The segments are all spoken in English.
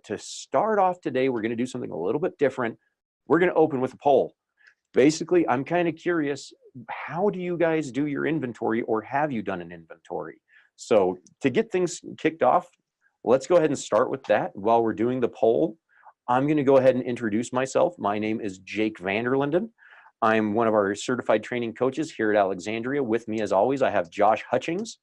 to start off today, we're going to do something a little bit different. We're going to open with a poll. Basically, I'm kind of curious, how do you guys do your inventory, or have you done an inventory? So to get things kicked off, let's go ahead and start with that. While we're doing the poll, I'm going to go ahead and introduce myself. My name is Jake Vanderlinden. I'm one of our certified training coaches here at Alexandria. With me, as always, I have Josh Hutchings.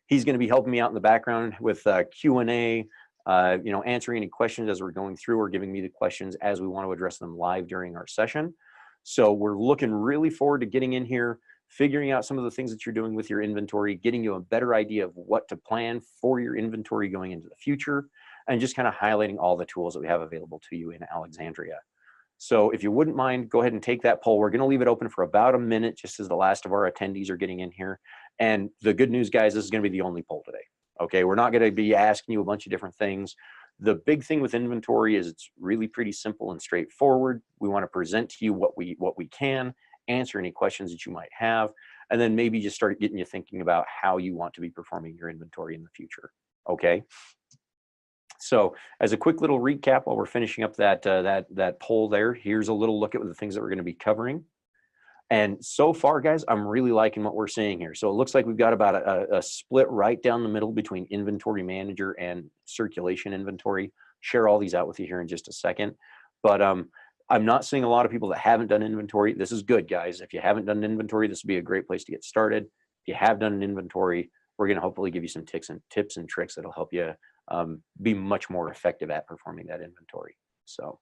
He's going to be helping me out in the background with Q&A, answering any questions as we're going through, or giving me the questions as we want to address them live during our session. So we're looking really forward to getting in here, figuring out some of the things that you're doing with your inventory, getting you a better idea of what to plan for your inventory going into the future, and just kind of highlighting all the tools that we have available to you in Alexandria. So if you wouldn't mind, go ahead and take that poll. We're going to leave it open for about a minute, just as the last of our attendees are getting in here. And the good news, guys, this is going to be the only poll today. Okay, we're not going to be asking you a bunch of different things. The big thing with inventory is it's really pretty simple and straightforward. We want to present to you what we can, answer any questions that you might have, and then maybe just start getting you thinking about how you want to be performing your inventory in the future. Okay. So as a quick little recap, while we're finishing up that poll there, here's a little look at the things that we're going to be covering. And so far, guys, I'm really liking what we're seeing here. So it looks like we've got about a split right down the middle between inventory manager and circulation inventory. Share all these out with you here in just a second. But I'm not seeing a lot of people that haven't done inventory. This is good, guys. If you haven't done inventory, this would be a great place to get started. If you have done an inventory, we're going to hopefully give you some tips and tricks that'll help you be much more effective at performing that inventory. So,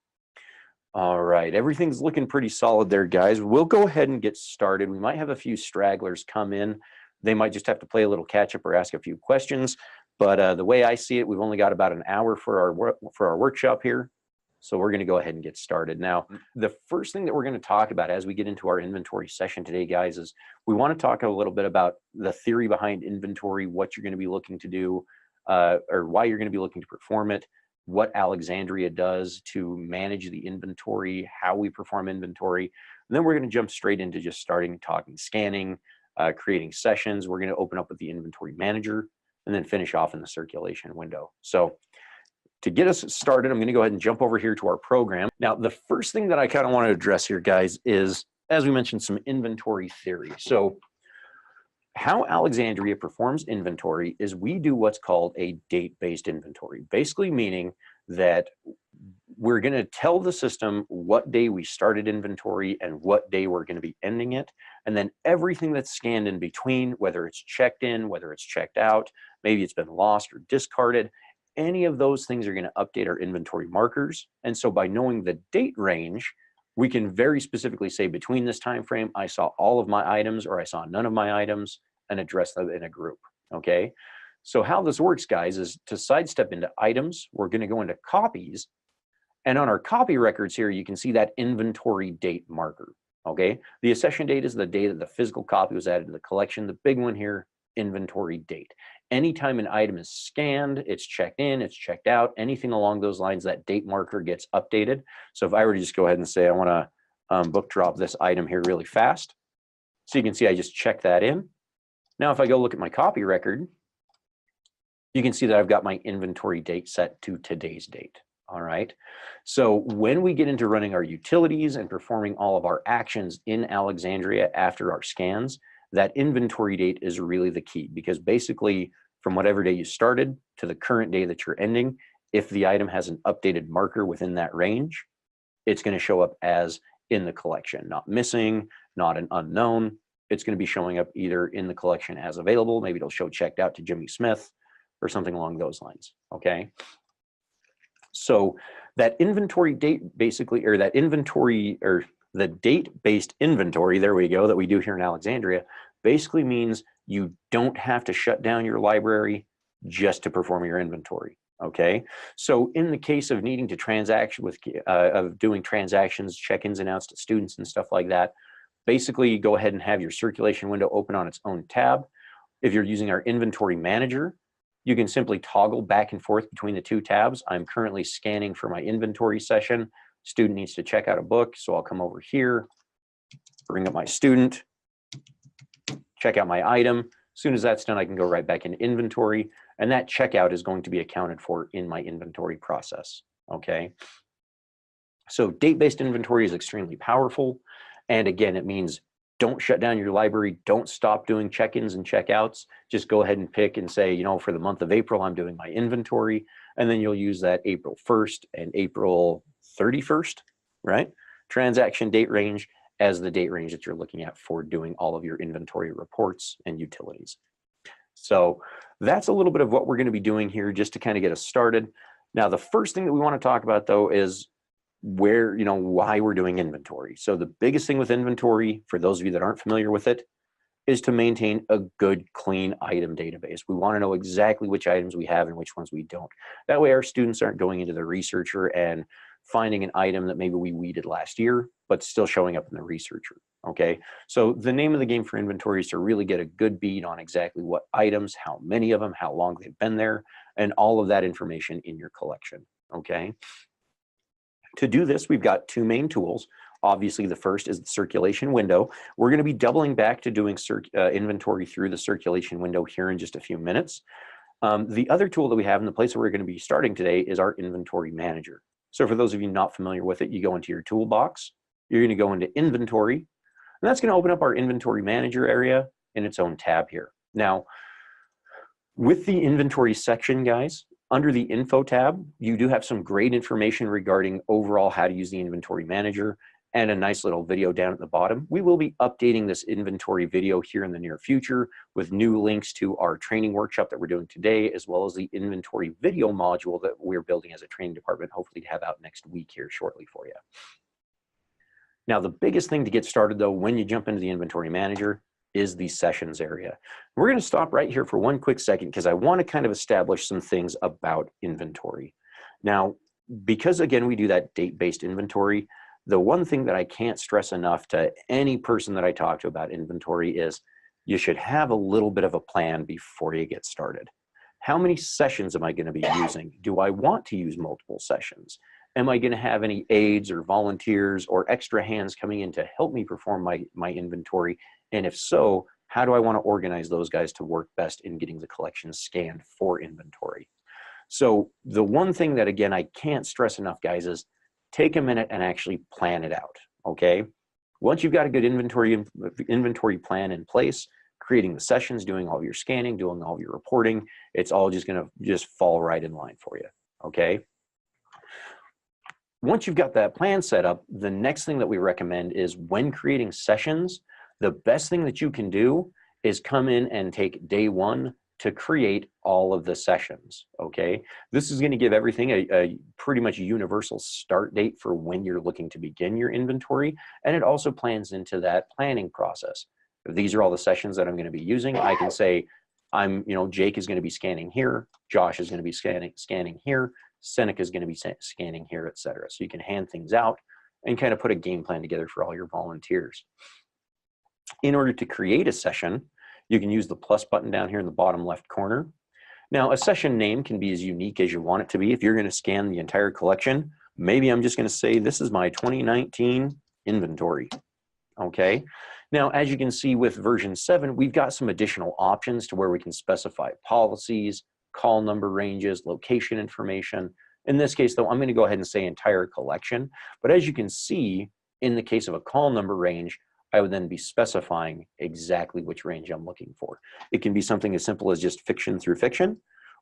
all right, everything's looking pretty solid there, guys. We'll go ahead and get started. We might have a few stragglers come in. They might just have to play a little catch up or ask a few questions. But the way I see it, we've only got about an hour for our workshop here. So we're going to go ahead and get started. Now, the first thing that we're going to talk about as we get into our inventory session today, guys, is we want to talk a little bit about the theory behind inventory, what you're going to be looking to do, or why you're going to be looking to perform it, what Alexandria does to manage the inventory, how we perform inventory. And then we're going to jump straight into just talking scanning, creating sessions. We're going to open up with the inventory manager and then finish off in the circulation window. So to get us started, I'm going to go ahead and jump over here to our program. Now, the first thing that I kind of want to address here, guys, is, as we mentioned, some inventory theory. So how Alexandria performs inventory is we do what's called a date-based inventory, basically meaning that we're going to tell the system what day we started inventory and what day we're going to be ending it. And then everything that's scanned in between, whether it's checked in, whether it's checked out, maybe it's been lost or discarded, any of those things are going to update our inventory markers. And so by knowing the date range, we can very specifically say between this time frame, I saw all of my items or I saw none of my items, and address them in a group. Okay. So how this works, guys, is to sidestep into items, we're going to go into copies. And on our copy records here, you can see that inventory date marker. Okay. The accession date is the day that the physical copy was added to the collection. The big one here, inventory date. Anytime an item is scanned, it's checked in, it's checked out, anything along those lines, that date marker gets updated. So if I were to just go ahead and say, I want to book drop this item here really fast. So you can see I just checked that in. Now, if I go look at my copy record, you can see that I've got my inventory date set to today's date. All right. So when we get into running our utilities and performing all of our actions in Alexandria after our scans, that inventory date is really the key, because basically from whatever day you started to the current day that you're ending, if the item has an updated marker within that range, it's going to show up as in the collection, not missing, not an unknown. It's going to be showing up either in the collection as available. Maybe it'll show checked out to Jimmy Smith or something along those lines. Okay. So that inventory date basically, or that inventory, or the date-based inventory, there we go, that we do here in Alexandria, basically means you don't have to shut down your library just to perform your inventory. Okay. So in the case of needing to transact with, of doing transactions, check-ins and outs to students and stuff like that, basically go ahead and have your circulation window open on its own tab. If you're using our inventory manager, you can simply toggle back and forth between the two tabs. I'm currently scanning for my inventory session. Student needs to check out a book. So I'll come over here, bring up my student, check out my item. As soon as that's done, I can go right back into inventory, and that checkout is going to be accounted for in my inventory process, okay? So date-based inventory is extremely powerful. And again, it means don't shut down your library. Don't stop doing check-ins and checkouts. Just go ahead and pick and say, you know, for the month of April, I'm doing my inventory. And then you'll use that April 1st and April 31st, right? Transaction date range as the date range that you're looking at for doing all of your inventory reports and utilities. So that's a little bit of what we're going to be doing here just to kind of get us started. Now, the first thing that we want to talk about, though, is where, you know, why we're doing inventory. So the biggest thing with inventory, for those of you that aren't familiar with it, is to maintain a good, clean item database. We want to know exactly which items we have and which ones we don't. That way our students aren't going into the researcher and finding an item that maybe we weeded last year, but still showing up in the researcher, okay? So the name of the game for inventory is to really get a good bead on exactly what items, how many of them, how long they've been there, and all of that information in your collection, okay? To do this, we've got two main tools. Obviously, the first is the circulation window. We're going to be doubling back to doing inventory through the circulation window here in just a few minutes. The other tool that we have, in the place where we're going to be starting today, is our inventory manager. So for those of you not familiar with it, you go into your toolbox, you're going to go into inventory, and that's going to open up our inventory manager area in its own tab here. Now, with the inventory section, guys, under the info tab, you do have some great information regarding overall how to use the inventory manager and a nice little video down at the bottom. We will be updating this inventory video here in the near future with new links to our training workshop that we're doing today, as well as the inventory video module that we're building as a training department, hopefully to have out next week here shortly for you. Now, the biggest thing to get started, though, when you jump into the inventory manager is the sessions area. We're going to stop right here for one quick second because I want to kind of establish some things about inventory. Now, because again, we do that date-based inventory, the one thing that I can't stress enough to any person that I talk to about inventory is you should have a little bit of a plan before you get started. How many sessions am I going to be using? Do I want to use multiple sessions? Am I going to have any aides or volunteers or extra hands coming in to help me perform my inventory? And if so, how do I want to organize those guys to work best in getting the collection scanned for inventory? So the one thing that, again, I can't stress enough, guys, is take a minute and actually plan it out, okay? Once you've got a good inventory plan in place, creating the sessions, doing all of your scanning, doing all of your reporting, it's all just going to fall right in line for you, okay? Once you've got that plan set up, the next thing that we recommend is when creating sessions, the best thing that you can do is come in and take day one to create all of the sessions, okay? This is going to give everything a pretty much universal start date for when you're looking to begin your inventory, and it also plans into that planning process. If these are all the sessions that I'm going to be using, I can say, Jake is going to be scanning here, Josh is going to be scanning here, Seneca is going to be scanning here, etc. So you can hand things out and kind of put a game plan together for all your volunteers. In order to create a session, you can use the plus button down here in the bottom left corner. Now, a session name can be as unique as you want it to be. If you're going to scan the entire collection, maybe I'm just going to say this is my 2019 inventory, okay? Now, as you can see with version 7, we've got some additional options to where we can specify policies, call number ranges, location information. In this case, though, I'm going to go ahead and say entire collection. But as you can see, in the case of a call number range, I would then be specifying exactly which range I'm looking for. It can be something as simple as just fiction through fiction,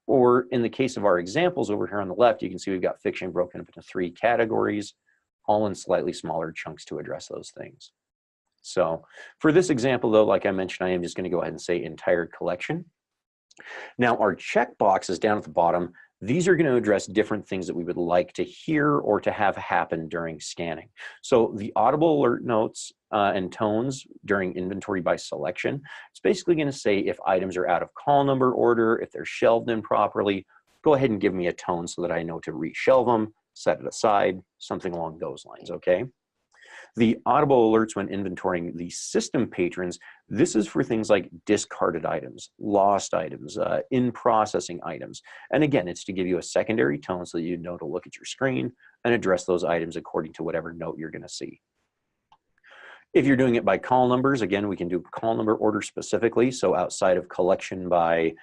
or in the case of our examples over here on the left, you can see we've got fiction broken up into 3 categories, all in slightly smaller chunks to address those things. So for this example, though, like I mentioned, I am just going to go ahead and say entire collection. Now, our check boxes down at the bottom, these are going to address different things that we would like to hear or to have happen during scanning. So the audible alert notes and tones during inventory by selection, it's basically going to say if items are out of call number order, if they're shelved improperly, go ahead and give me a tone so that I know to reshelve them, set it aside, something along those lines, okay? The audible alerts when inventorying the system patrons, this is for things like discarded items, lost items, in processing items. And again, it's to give you a secondary tone so that you know to look at your screen and address those items according to whatever note you're going to see. If you're doing it by call numbers, again, we can do call number order specifically. So outside of collection by,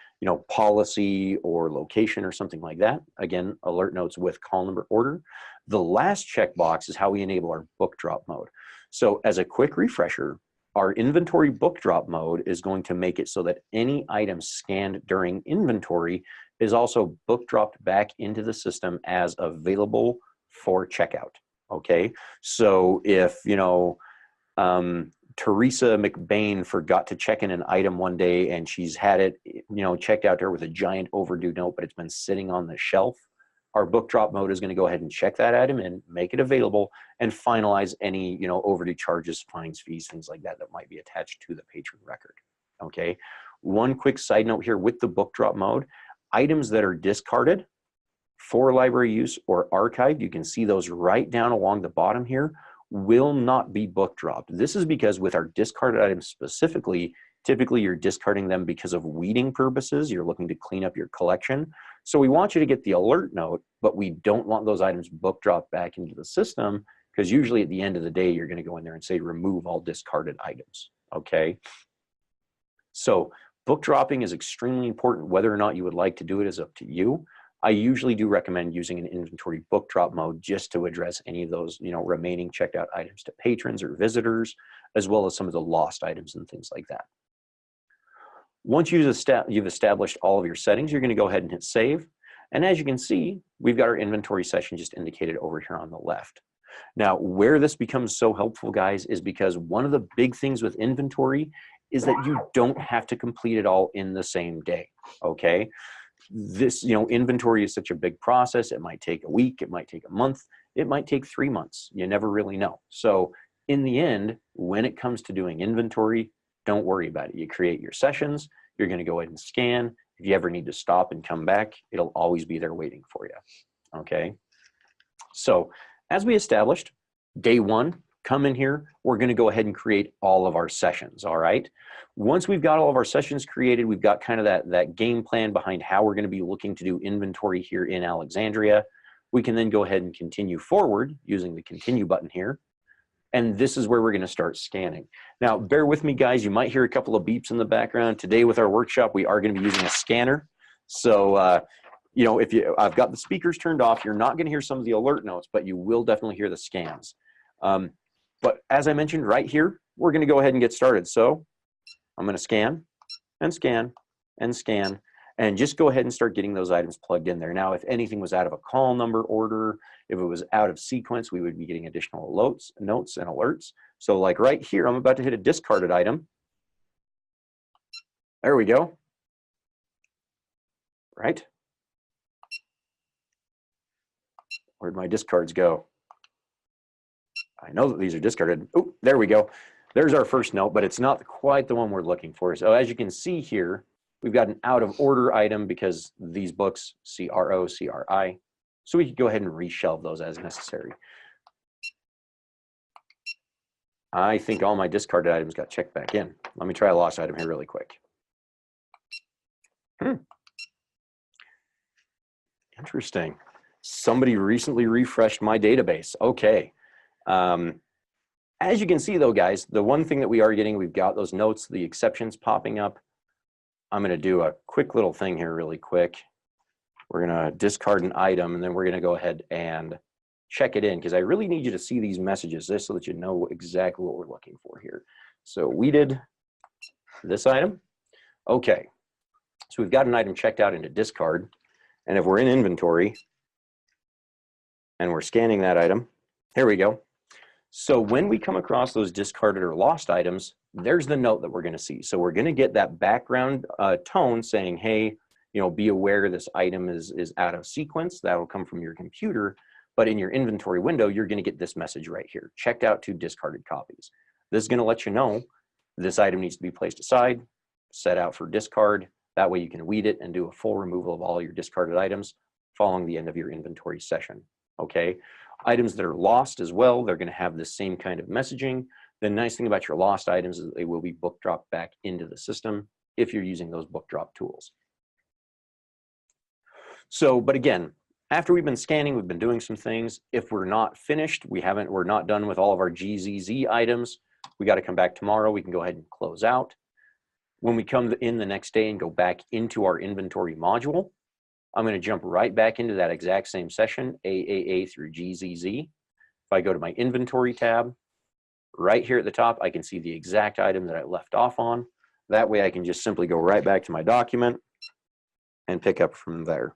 policy or location or something like that. Again, alert notes with call number order. The last checkbox is how we enable our book drop mode. So as a quick refresher, our inventory book drop mode is going to make it so that any item scanned during inventory is also book dropped back into the system as available for checkout. Okay, so if Teresa McBain forgot to check in an item one day and she's had it checked out there with a giant overdue note, but it's been sitting on the shelf, our book drop mode is going to go ahead and check that item and make it available and finalize any overdue charges, fines, fees, things like that that might be attached to the patron record. Okay, one quick side note here with the book drop mode, items that are discarded for library use or archived, you can see those right down along the bottom here, will not be book dropped. This is because with our discarded items specifically, typically you're discarding them because of weeding purposes. You're looking to clean up your collection. So we want you to get the alert note, but we don't want those items book dropped back into the system because usually at the end of the day, you're going to go in there and say, remove all discarded items. Okay. So book dropping is extremely important. Whether or not you would like to do it is up to you. I usually do recommend using an inventory book drop mode just to address any of those, remaining checked out items to patrons or visitors, as well as some of the lost items and things like that. Once you've established all of your settings, you're going to go ahead and hit save. And as you can see, we've got our inventory session just indicated over here on the left. Now, where this becomes so helpful, guys, is because one of the big things with inventory is that you don't have to complete it all in the same day, okay? This, inventory is such a big process. It might take a week, it might take a month, it might take 3 months. You never really know. So in the end, when it comes to doing inventory, don't worry about it. You create your sessions, you're going to go ahead and scan. If you ever need to stop and come back, it'll always be there waiting for you. Okay. So as we established, day one, come in here, we're going to go ahead and create all of our sessions. All right. Once we've got all of our sessions created, we've got kind of that game plan behind how we're going to be looking to do inventory here in Alexandria. We can then go ahead and continue forward using the continue button here. And this is where we're going to start scanning. Now, bear with me, guys. You might hear a couple of beeps in the background. Today with our workshop, we are going to be using a scanner. So, I've got the speakers turned off. You're not going to hear some of the alert notes, but you will definitely hear the scans. But as I mentioned right here, we're going to go ahead and get started. So I'm going to scan and scan and scan and just go ahead and start getting those items plugged in there. Now, if anything was out of a call number order, if it was out of sequence, we would be getting additional notes and alerts. So like right here, I'm about to hit a discarded item. There we go. Right? Where'd my discards go? I know that these are discarded. Oh, there we go. There's our first note, but it's not quite the one we're looking for. So as you can see here, we've got an out of order item because these books, CRO, CRI. So we could go ahead and reshelve those as necessary. I think all my discarded items got checked back in. Let me try a lost item here really quick. Interesting. Somebody recently refreshed my database. Okay. As you can see though, guys, the one thing that we are getting, we've got those notes, the exceptions popping up. I'm going to do a quick little thing here really quick. We're going to discard an item and then we're going to go ahead and check it in because I really need you to see these messages just so that you know exactly what we're looking for here. So we did this item. Okay. So we've got an item checked out into discard. And if we're in inventory and we're scanning that item, here we go. So when we come across those discarded or lost items, there's the note that we're going to see. So we're going to get that background tone saying, hey, be aware this item is out of sequence. That'll come from your computer. But in your inventory window, you're going to get this message right here, checked out to discarded copies. This is going to let you know this item needs to be placed aside, set out for discard. That way you can weed it and do a full removal of all your discarded items following the end of your inventory session. Okay. Items that are lost as well, they're going to have the same kind of messaging. The nice thing about your lost items is they will be book dropped back into the system if you're using those book drop tools. So, but again, after we've been scanning, we've been doing some things. If we're not finished, we're not done with all of our GZZ items, We got to come back tomorrow. We can go ahead and close out. When we come in the next day and go back into our inventory module, I'm going to jump right back into that exact same session, AAA through GZZ. If I go to my inventory tab, right here at the top, I can see the exact item that I left off on. That way I can just simply go right back to my document and pick up from there.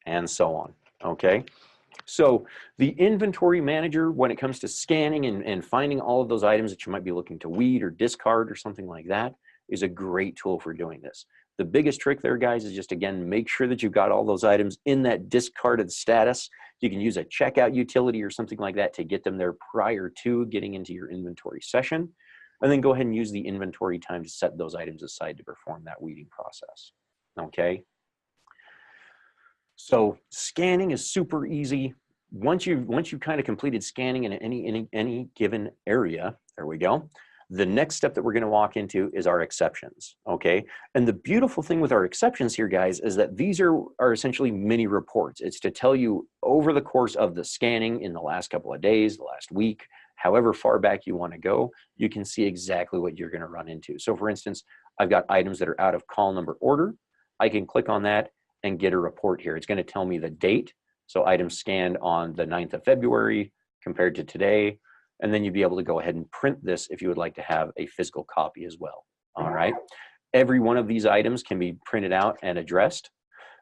And so on, okay? So the inventory manager, when it comes to scanning and finding all of those items that you might be looking to weed or discard or something like that, is a great tool for doing this. The biggest trick there, guys, is just, again, make sure that you've got all those items in that discarded status. You can use a checkout utility or something like that to get them there prior to getting into your inventory session. And then go ahead and use the inventory time to set those items aside to perform that weeding process, okay? So scanning is super easy. Once you've kind of completed scanning in any given area, there we go. The next step that we're going to walk into is our exceptions, okay? And the beautiful thing with our exceptions here, guys, is that these are essentially mini reports. It's to tell you over the course of the scanning in the last couple of days, the last week, however far back you want to go, you can see exactly what you're going to run into. So for instance, I've got items that are out of call number order. I can click on that and get a report here. It's going to tell me the date. So items scanned on the 9th of February compared to today. And then you'd be able to go ahead and print this if you would like to have a physical copy as well. All right. Every one of these items can be printed out and addressed.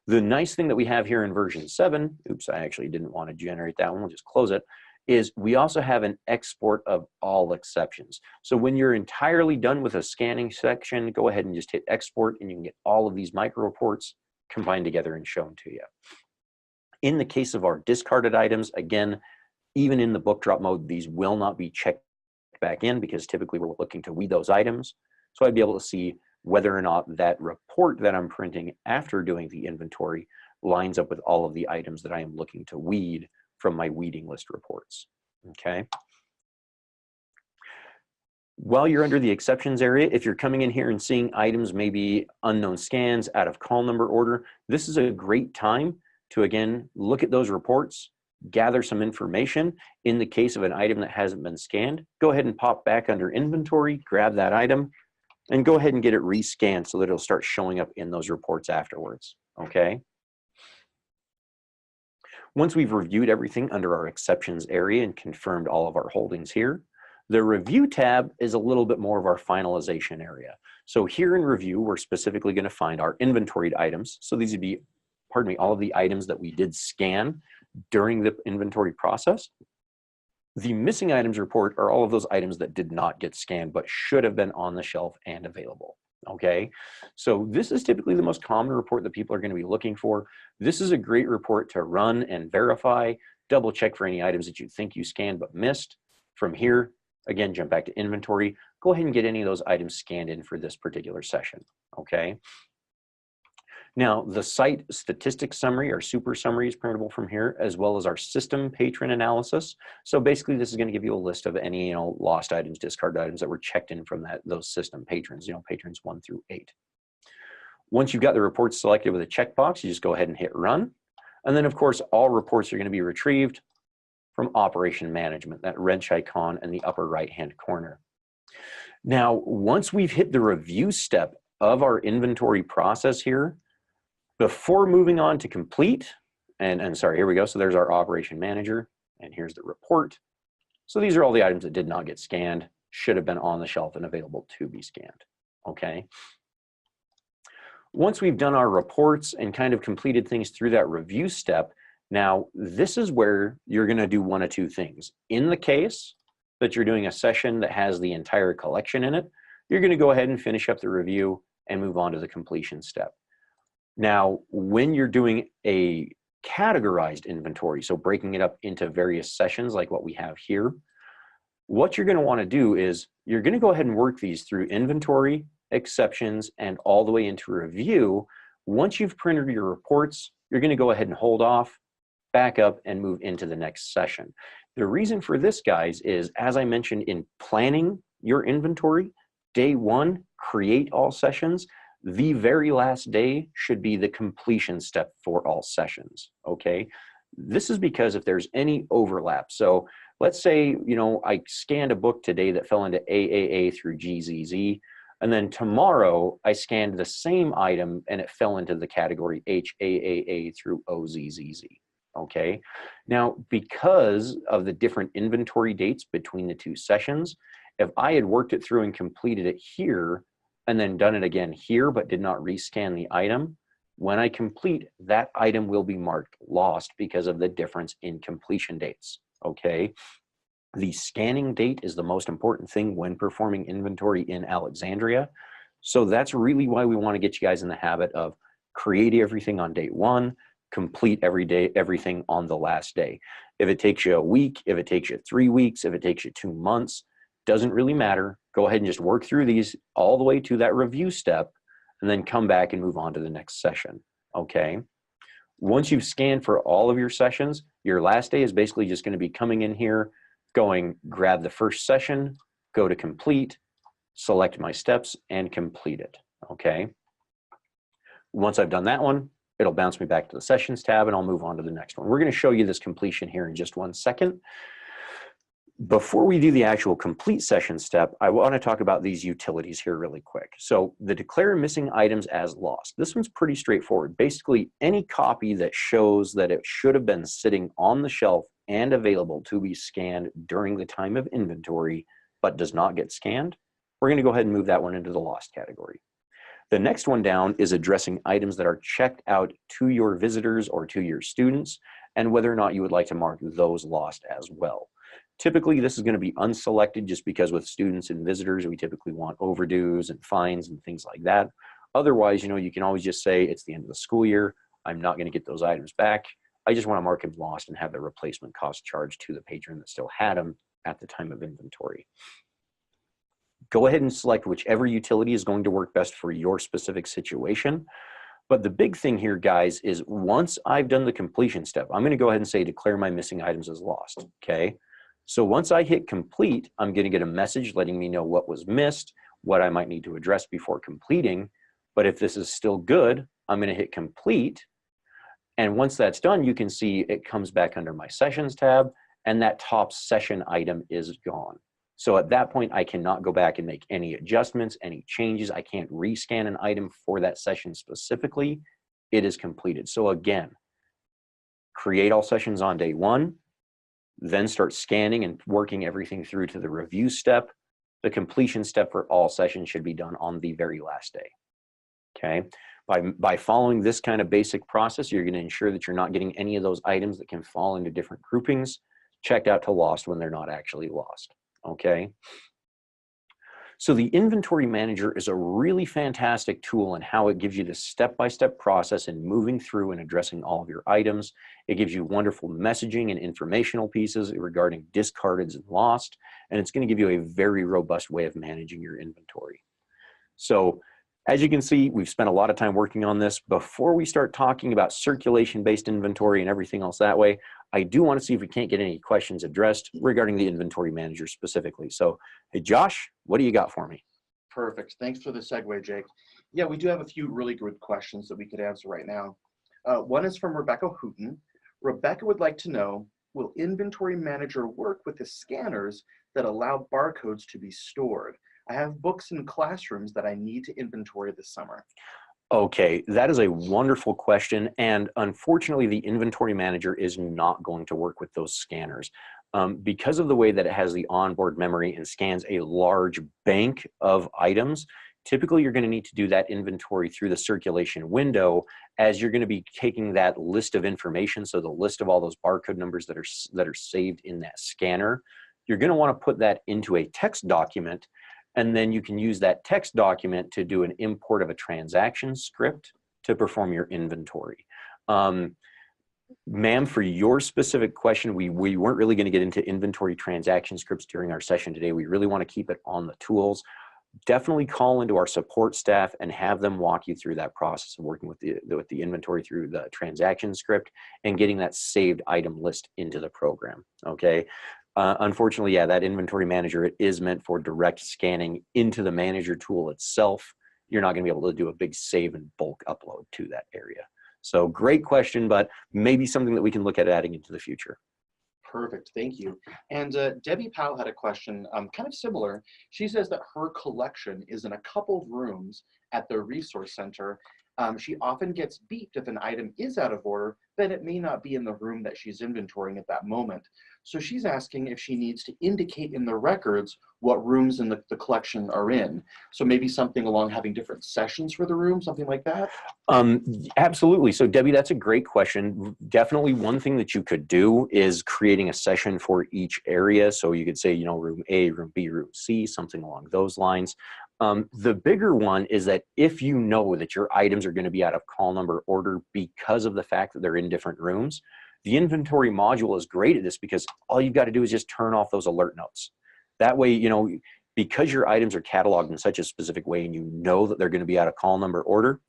The nice thing that we have here in version 7, oops, I actually didn't want to generate that one, we'll just close it, is we also have an export of all exceptions. So when you're entirely done with a scanning section, go ahead and just hit export and you can get all of these micro reports combined together and shown to you. In the case of our discarded items, again, even in the book drop mode, these will not be checked back in because typically we're looking to weed those items. So I'd be able to see whether or not that report that I'm printing after doing the inventory lines up with all of the items that I am looking to weed from my weeding list reports, okay? While you're under the exceptions area, if you're coming in here and seeing items, maybe unknown scans, out of call number order, this is a great time to, again, look at those reports, gather some information. In the case of an item that hasn't been scanned, go ahead and pop back under inventory, grab that item, and go ahead and get it rescanned so that it'll start showing up in those reports afterwards, okay? Once we've reviewed everything under our exceptions area and confirmed all of our holdings here, the review tab is a little bit more of our finalization area. So here in review, we're specifically going to find our inventoried items. So these would be, pardon me, all of the items that we did scan during the inventory process. The missing items report are all of those items that did not get scanned but should have been on the shelf and available. Okay, so this is typically the most common report that people are going to be looking for. This is a great report to run and verify, double check for any items that you think you scanned but missed. From here, again, jump back to inventory, go ahead and get any of those items scanned in for this particular session, okay? Now, the site statistics summary or super summary is printable from here, as well as our system patron analysis. So basically, this is going to give you a list of any lost items, discarded items that were checked in from those system patrons, patrons 1 through 8. Once you've got the reports selected with a checkbox, you just go ahead and hit run. And then, of course, all reports are going to be retrieved from operation management, that wrench icon in the upper right-hand corner. Now, once we've hit the review step of our inventory process here, before moving on to complete, and sorry, here we go. So there's our operation manager, and here's the report. So these are all the items that did not get scanned, should have been on the shelf and available to be scanned, okay? Once we've done our reports and kind of completed things through that review step, now this is where you're gonna do one of two things. In the case that you're doing a session that has the entire collection in it, you're gonna go ahead and finish up the review and move on to the completion step. Now, when you're doing a categorized inventory, so breaking it up into various sessions like what we have here, what you're going to want to do is you're going to go ahead and work these through inventory, exceptions, and all the way into review. Once you've printed your reports, you're going to go ahead and hold off, back up, and move into the next session. The reason for this, guys, is as I mentioned in planning your inventory, day 1, create all sessions. The very last day should be the completion step for all sessions, okay? this is because if there's any overlap, so let's say, you know, I scanned a book today that fell into AAA through GZZ, and then tomorrow I scanned the same item and it fell into the category HAAA through OZZZ. Okay, now because of the different inventory dates between the two sessions, if I had worked it through and completed it here and then done it again here but did not rescan the item, when I complete, that item will be marked lost because of the difference in completion dates. Okay, the scanning date is the most important thing when performing inventory in Alexandria. So that's really why we want to get you guys in the habit of create everything on day one, complete everything on the last day. If it takes you a week, if it takes you 3 weeks, if it takes you 2 months, doesn't really matter. Go ahead and just work through these all the way to that review step and then come back and move on to the next session. Okay. Once you've scanned for all of your sessions, your last day is basically just going to be coming in here, going grab the first session, go to complete, select my steps and complete it. Okay. Once I've done that one, it'll bounce me back to the sessions tab and I'll move on to the next one. We're going to show you this completion here in just 1 second. Before we do the actual complete session step, I want to talk about these utilities here really quick. So the declare missing items as lost. This one's pretty straightforward. Basically, any copy that shows that it should have been sitting on the shelf and available to be scanned during the time of inventory, but does not get scanned, we're going to go ahead and move that one into the lost category. The next one down is addressing items that are checked out to your visitors or to your students, and whether or not you would like to mark those lost as well. Typically, this is going to be unselected just because with students and visitors, we typically want overdues and fines and things like that. Otherwise, you know, you can always just say it's the end of the school year. I'm not going to get those items back. I just want to mark them lost and have the replacement cost charged to the patron that still had them at the time of inventory. Go ahead and select whichever utility is going to work best for your specific situation. But the big thing here, guys, is once I've done the completion step, I'm going to go ahead and say declare my missing items as lost. Okay. So once I hit complete, I'm going to get a message letting me know what was missed, what I might need to address before completing. But if this is still good, I'm going to hit complete. And once that's done, you can see it comes back under my sessions tab and that top session item is gone. So at that point, I cannot go back and make any adjustments, any changes. I can't rescan an item for that session specifically. It is completed. So again, create all sessions on day one, then start scanning and working everything through to the review step. The completion step for all sessions should be done on the very last day. Okay. By following this kind of basic process, you're going to ensure that you're not getting any of those items that can fall into different groupings, checked out to lost when they're not actually lost. Okay. So the inventory manager is a really fantastic tool in how it gives you this step-by-step process in moving through and addressing all of your items. It gives you wonderful messaging and informational pieces regarding discarded and lost, and it's going to give you a very robust way of managing your inventory. So as you can see, we've spent a lot of time working on this. Before we start talking about circulation-based inventory and everything else that way, I do want to see if we can't get any questions addressed regarding the inventory manager specifically. So, hey, Josh, what do you got for me? Perfect. Thanks for the segue, Jake. Yeah, we do have a few really good questions that we could answer right now. One is from Rebecca Hooten. Rebecca would like to know, will inventory manager work with the scanners that allow barcodes to be stored? I have books in classrooms that I need to inventory this summer. Okay, that is a wonderful question. And unfortunately, the inventory manager is not going to work with those scanners. Because of the way that it has the onboard memory and scans a large bank of items, typically you're going to need to do that inventory through the circulation window as you're going to be taking that list of information. So the list of all those barcode numbers that are saved in that scanner, you're going to want to put that into a text document. And then you can use that text document to do an import of a transaction script to perform your inventory. Ma'am, for your specific question, we weren't really going to get into inventory transaction scripts during our session today. We really want to keep it on the tools. Definitely call into our support staff and have them walk you through that process of working with the inventory through the transaction script and getting that saved item list into the program, okay? Unfortunately, yeah, that inventory manager, it is meant for direct scanning into the manager tool itself. You're not going to be able to do a big save and bulk upload to that area. So great question, but maybe something that we can look at adding into the future. Perfect, thank you. And Debbie Powell had a question kind of similar. She says that her collection is in a couple of rooms at the resource center. She often gets beeped if an item is out of order, then it may not be in the room that she's inventorying at that moment. So she's asking if she needs to indicate in the records what rooms in the collection are in. So maybe something along having different sessions for the room, something like that? Absolutely. So Debbie, that's a great question. Definitely one thing that you could do is creating a session for each area. So you could say, you know, room A, room B, room C, something along those lines. The bigger one is that if you know that your items are going to be out of call number order because of the fact that they're in different rooms, the inventory module is great at this because all you've got to do is just turn off those alert notes. That way, you know, because your items are cataloged in such a specific way and you know that they're going to be out of call number order,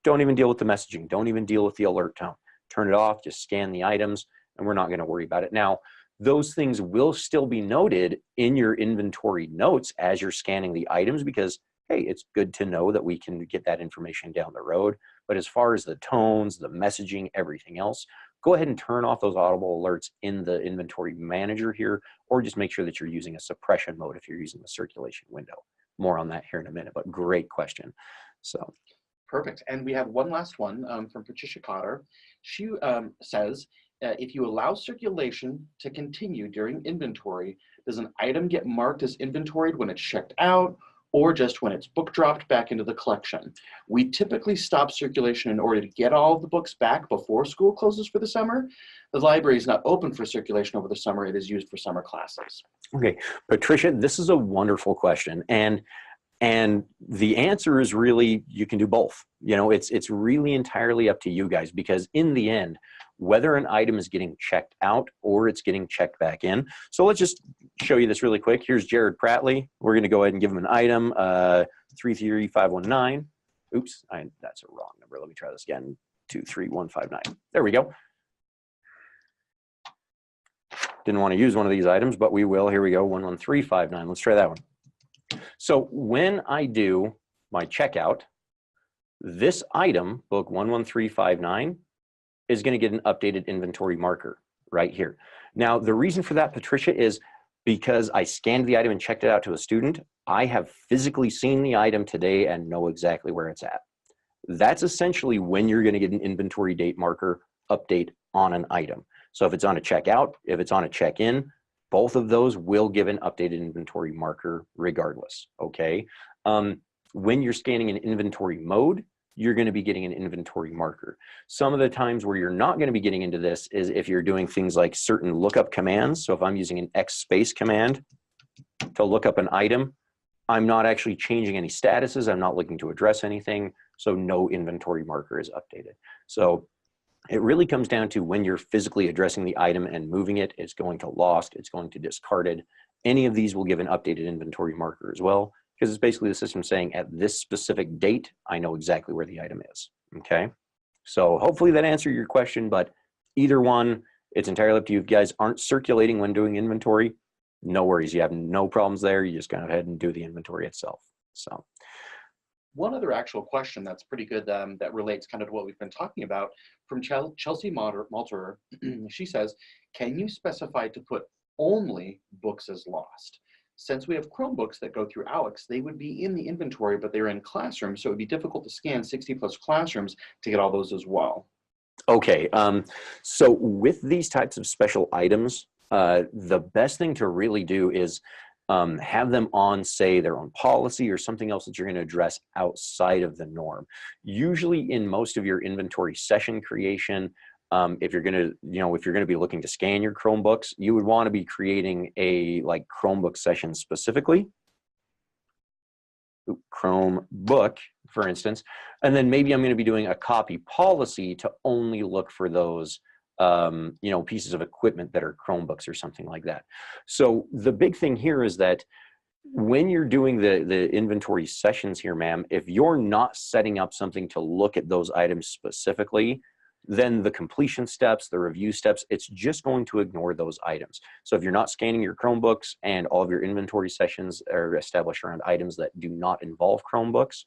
don't even deal with the messaging. Don't even deal with the alert tone. Turn it off, just scan the items, and we're not going to worry about it. Now, those things will still be noted in your inventory notes as you're scanning the items because, hey, it's good to know that we can get that information down the road. But as far as the tones, the messaging, everything else, go ahead and turn off those audible alerts in the inventory manager here, or just make sure that you're using a suppression mode if you're using the circulation window. More on that here in a minute, but great question. So. Perfect. And we have one last one from Patricia Cotter. She says, if you allow circulation to continue during inventory, does an item get marked as inventoried when it's checked out or just when it's book dropped back into the collection? We typically stop circulation in order to get all of the books back before school closes for the summer. The library is not open for circulation over the summer. It is used for summer classes. Okay, Patricia, this is a wonderful question. And the answer is really, you can do both. You know, it's really entirely up to you guys because in the end, whether an item is getting checked out or it's getting checked back in. So let's just show you this really quick. Here's Jared Pratley. We're going to go ahead and give him an item, 33519. Oops, that's a wrong number. Let me try this again. 23159. There we go. Didn't want to use one of these items, but we will. Here we go, 11359. Let's try that one. So when I do my checkout, this item, book 11359, is going to get an updated inventory marker right here. Now, the reason for that, Patricia, is because I scanned the item and checked it out to a student. I have physically seen the item today and know exactly where it's at. That's essentially when you're going to get an inventory date marker update on an item. So if it's on a checkout, if it's on a check-in, both of those will give an updated inventory marker regardless, okay? When you're scanning in inventory mode, you're gonna be getting an inventory marker. Some of the times where you're not gonna be getting into this is if you're doing things like certain lookup commands. So if I'm using an X space command to look up an item, I'm not actually changing any statuses. I'm not looking to address anything. So no inventory marker is updated. So it really comes down to when you're physically addressing the item and moving it, it's going to lost, it's going to discarded. Any of these will give an updated inventory marker as well, because it's basically the system saying at this specific date, I know exactly where the item is, okay? So hopefully that answered your question, but either one, it's entirely up to you. If you guys aren't circulating when doing inventory, no worries, you have no problems there. You just go ahead and do the inventory itself, so. One other actual question that's pretty good that relates kind of to what we've been talking about from Chelsea Malterer. She says, can you specify to put only books as lost? Since we have Chromebooks that go through Alex, they would be in the inventory, but they're in classrooms, so it would be difficult to scan 60 plus classrooms to get all those as well. Okay, so with these types of special items, the best thing to really do is have them on, say, their own policy or something else that you're going to address outside of the norm. Usually in most of your inventory session creation, if you're going to, if you're going to be looking to scan your Chromebooks, you would want to be creating a Chromebook session specifically. Chromebook, for instance, and then maybe I'm going to be doing a copy policy to only look for those pieces of equipment that are Chromebooks or something like that. So the big thing here is that when you're doing the inventory sessions here, ma'am, if you're not setting up something to look at those items specifically, then the completion steps, the review steps, it's just going to ignore those items. So if you're not scanning your Chromebooks and all of your inventory sessions are established around items that do not involve Chromebooks,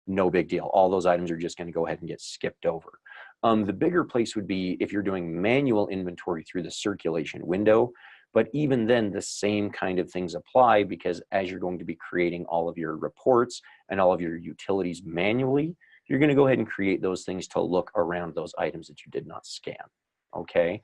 no big deal. All those items are just going to go ahead and get skipped over. The bigger place would be if you're doing manual inventory through the circulation window, but even then the same kind of things apply, because as you're going to be creating all of your reports and all of your utilities manually, you're going to go ahead and create those things to look around those items that you did not scan, okay?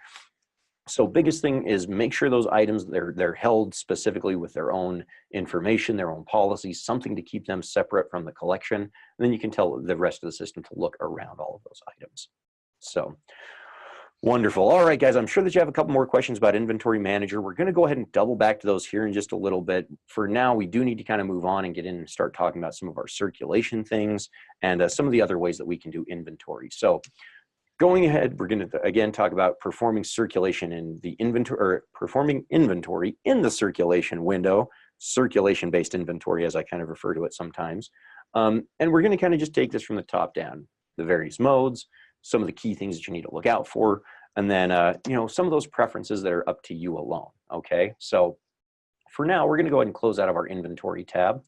So biggest thing is make sure those items, they're held specifically with their own information, their own policies, something to keep them separate from the collection. And then you can tell the rest of the system to look around all of those items. So wonderful. All right, guys, I'm sure that you have a couple more questions about Inventory Manager. We're going to go ahead and double back to those here in just a little bit. For now, we do need to kind of move on and get in and start talking about some of our circulation things and some of the other ways that we can do inventory. So going ahead, we're going to again talk about performing circulation in the inventory, or performing inventory in the circulation window, circulation-based inventory, as I kind of refer to it sometimes. And we're going to kind of just take this from the top down, the various modes, some of the key things that you need to look out for, and then you know, some of those preferences that are up to you alone. Okay, so for now, we're going to go ahead and close out of our inventory tab,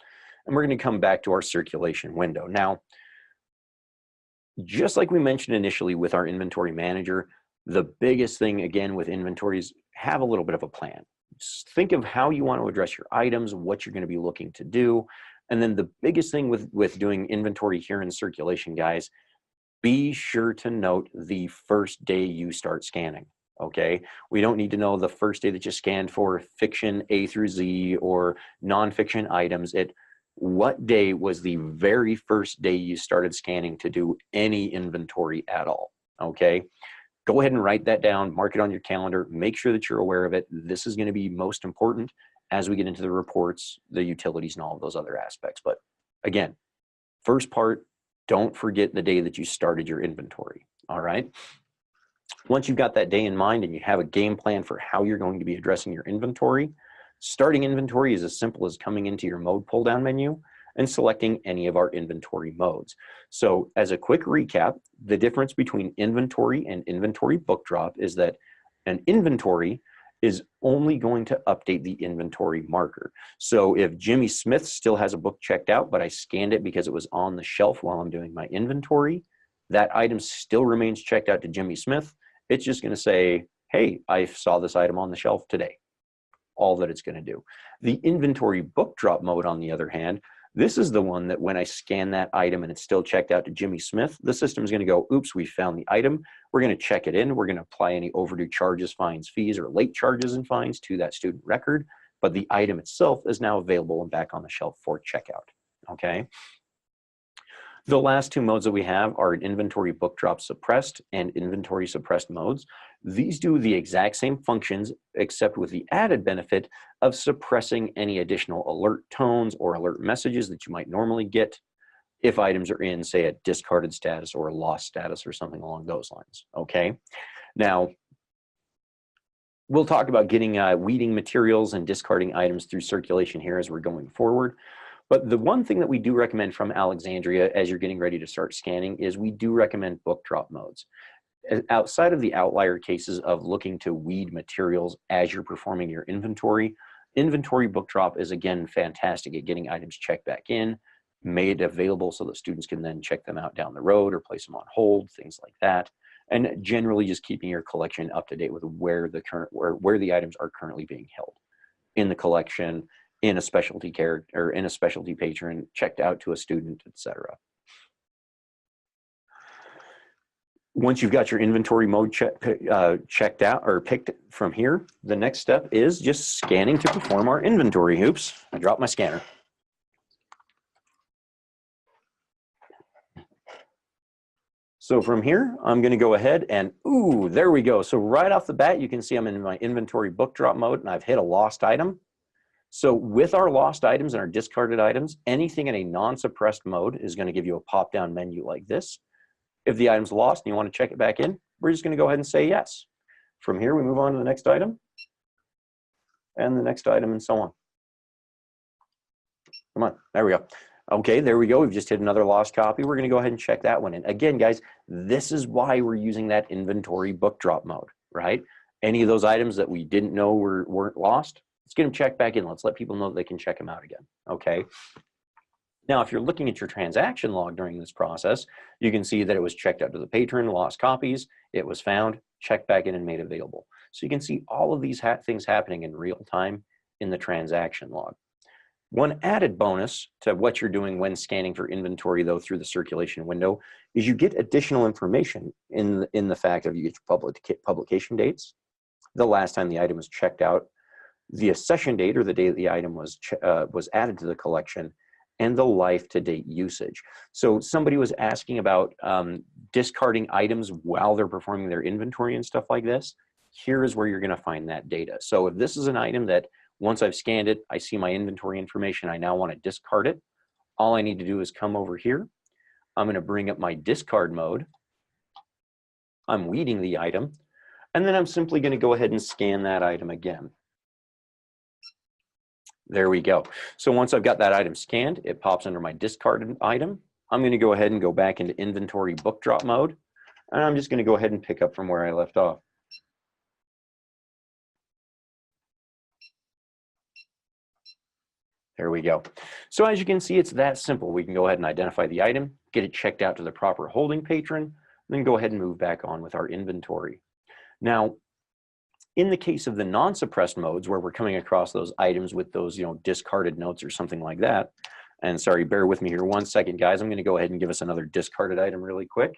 and we're going to come back to our circulation window. Now, just like we mentioned initially with our inventory manager, the biggest thing again with inventory is have a little bit of a plan. Just think of how you want to address your items, what you're going to be looking to do. And then the biggest thing with doing inventory here in circulation, guys, be sure to note the first day you start scanning. Okay, we don't need to know the first day that you scanned for fiction A through Z or nonfiction items. What day was the very first day you started scanning to do any inventory at all? Okay, go ahead and write that down, mark it on your calendar, make sure that you're aware of it. This is going to be most important as we get into the reports, the utilities, and all of those other aspects. But again, first part, don't forget the day that you started your inventory. All right. Once you've got that day in mind and you have a game plan for how you're going to be addressing your inventory, starting inventory is as simple as coming into your mode pull-down menu and selecting any of our inventory modes. So as a quick recap, the difference between inventory and inventory book drop is that an inventory is only going to update the inventory marker. So if Jimmy Smith still has a book checked out, but I scanned it because it was on the shelf while I'm doing my inventory, that item still remains checked out to Jimmy Smith. It's just going to say, hey, I saw this item on the shelf today. All that it's going to do. The inventory book drop mode, on the other hand, this is the one that when I scan that item and it's still checked out to Jimmy Smith, the system is going to go, oops, we found the item. We're going to check it in. We're going to apply any overdue charges, fines, fees, or late charges and fines to that student record. But the item itself is now available and back on the shelf for checkout. Okay. The last two modes that we have are inventory book drop suppressed and inventory suppressed modes. These do the exact same functions, except with the added benefit of suppressing any additional alert tones or alert messages that you might normally get if items are in, say, a discarded status or a lost status or something along those lines. Okay. Now, we'll talk about getting weeding materials and discarding items through circulation here as we're going forward. But the one thing that we do recommend from Alexandria as you're getting ready to start scanning is we do recommend book drop modes. Outside of the outlier cases of looking to weed materials as you're performing your inventory, inventory book drop is again fantastic at getting items checked back in, made available so that students can then check them out down the road or place them on hold, things like that. And generally just keeping your collection up to date with where the items are currently being held in the collection, in a specialty care or in a specialty patron, checked out to a student, etc. Once you've got your inventory mode checked out or picked from here, the next step is just scanning to perform our inventory. Oops, I dropped my scanner. So from here, I'm going to go ahead and, ooh, there we go. So right off the bat, you can see I'm in my inventory book drop mode and I've hit a lost item. So with our lost items and our discarded items, anything in a non-suppressed mode is going to give you a pop-down menu like this. If the item's lost and you want to check it back in, we're just going to go ahead and say yes. From here, we move on to the next item and the next item and so on. Come on, there we go. Okay, there we go. We've just hit another lost copy. We're going to go ahead and check that one in. Again, guys, this is why we're using that inventory book drop mode, right? Any of those items that we didn't know weren't lost, let's get them checked back in. Let's let people know that they can check them out again, okay? Now, if you're looking at your transaction log during this process, you can see that it was checked out to the patron, lost copies, it was found, checked back in and made available. So you can see all of these things happening in real time in the transaction log. One added bonus to what you're doing when scanning for inventory, though, through the circulation window is you get additional information in the fact of you get your publication dates, the last time the item was checked out, the accession date or the day that the item was added to the collection, and the life-to-date usage. So somebody was asking about discarding items while they're performing their inventory and stuff like this. Here is where you're going to find that data. So if this is an item that once I've scanned it, I see my inventory information, I now want to discard it. All I need to do is come over here. I'm going to bring up my discard mode. I'm weeding the item. And then I'm simply going to go ahead and scan that item again. There we go. So once I've got that item scanned, it pops under my discarded item. I'm going to go ahead and go back into inventory book drop mode. And I'm just going to go ahead and pick up from where I left off. There we go. So as you can see, it's that simple. We can go ahead and identify the item, get it checked out to the proper holding patron, then go ahead and move back on with our inventory. Now, in the case of the non-suppressed modes where we're coming across those items with those, discarded notes or something like that, and sorry, bear with me here 1 second, guys. I'm going to go ahead and give us another discarded item really quick.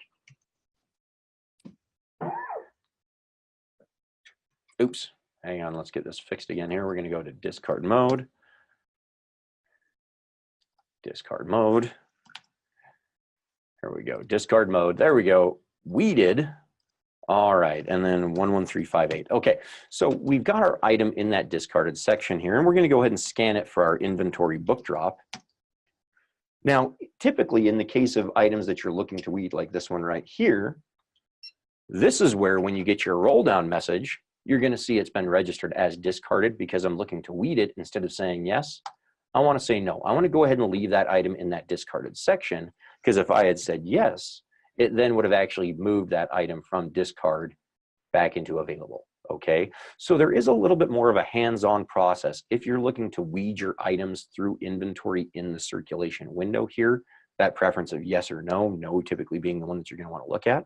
Oops, hang on, let's get this fixed again here. We're going to go to discard mode. Discard mode. There we go, discard mode. There we go, weeded. All right, and then 11358. Okay, so we've got our item in that discarded section here, and we're going to go ahead and scan it for our inventory book drop. Now, typically in the case of items that you're looking to weed, like this one right here, this is where when you get your roll down message, you're going to see it's been registered as discarded because I'm looking to weed it. Instead of saying yes, I want to say no. I want to go ahead and leave that item in that discarded section, because if I had said yes, it then would have actually moved that item from discard back into available, okay? So there is a little bit more of a hands-on process if you're looking to weed your items through inventory in the circulation window here, that preference of yes or no, no typically being the one that you're gonna wanna look at.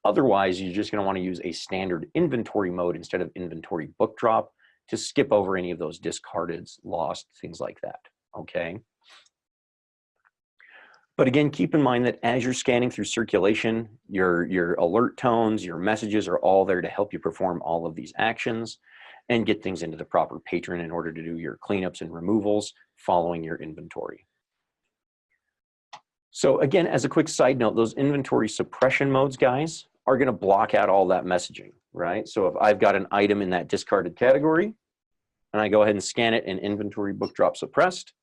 Otherwise, you're just gonna wanna use a standard inventory mode instead of inventory book drop to skip over any of those discarded, lost, things like that, okay? But again, keep in mind that as you're scanning through circulation, your alert tones, your messages are all there to help you perform all of these actions and get things into the proper patron in order to do your cleanups and removals following your inventory. So again, as a quick side note, those inventory suppression modes, guys, are going to block out all that messaging, right? So if I've got an item in that discarded category and I go ahead and scan it in inventory book drop suppressed,